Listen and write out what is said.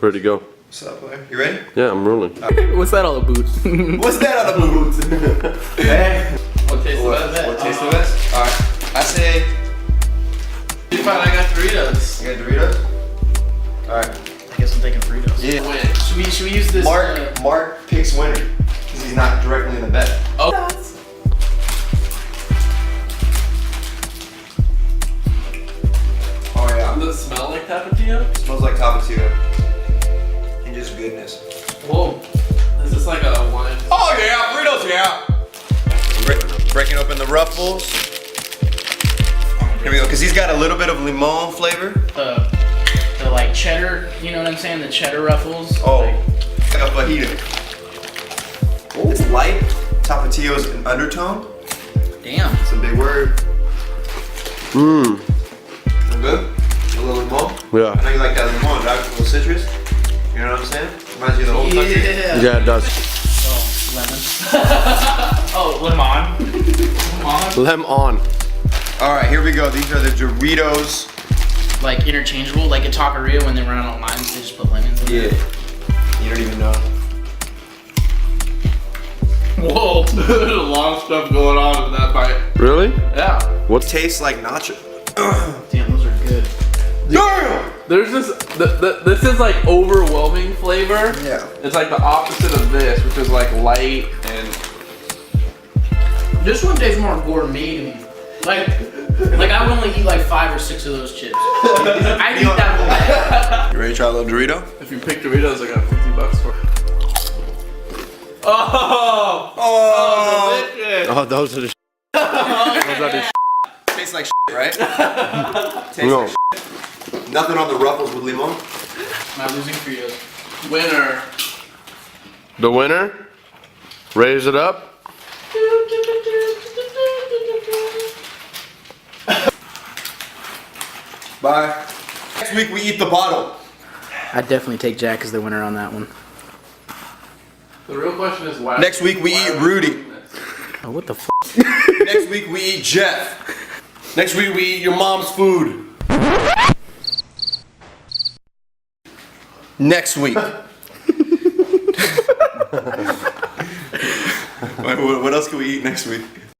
Ready to go. What's up, player? You ready? Yeah, I'm rolling. What's that on the boots? What's that on the boots? Hey. What tastes the best? What tastes the best? Alright. I say... You find I got Doritos. You got Doritos? Alright. I guess I'm taking Fritos. Yeah. Win. Should we use this? Mark picks winner. Because he's not directly in the bet. Oh. Oh yeah. Does it smell like Tapatío? Smells like Tapatío. And just goodness. Whoa. Is this like a wine? Oh yeah, Fritos, yeah. Breaking open the ruffles. Here we go, because he's got a little bit of limon flavor. The like cheddar, you know what I'm saying? The cheddar ruffles. Oh, Like, like a fajita. It's light. Tapatío's an undertone. damn. It's a big word. Mmm. Good? A little limon? Yeah. I know you like that limon, right? A little citrus. You know what I'm saying? Reminds you of the whole country. Yeah. Yeah, it does. Oh, lemon. Oh, lemon. Lem on. All right, here we go. These are the Doritos. Like interchangeable, like at Taqueria when they run out of limes, they just put lemons in Yeah. You don't even know. Whoa. There's a lot of stuff going on in that bite. Really? Yeah. What? Tastes like nacho. Damn, those are good. Damn! There's this. This is like overwhelming flavor. Yeah. It's like the opposite of this, which is like light and. This one tastes more gourmet to me. Like I would only eat like 5 or 6 of those chips. I'd eat that whole bag. You ready to try a little Dorito? If you pick Doritos, I got $50 for. Oh! Oh! Delicious! Oh, those are the. Those are the. Tastes like right? Tastes No. like Nothing on the ruffles with limon. Am I losing Fritos? Winner. The winner. Raise it up. Bye. Next week we eat the bottle. I'd definitely take Jack as the winner on that one. The real question is why. Next week we eat Rudy. Oh, what the f? Next week we eat Jeff. Next week we eat your mom's food. Next week. What else can we eat next week?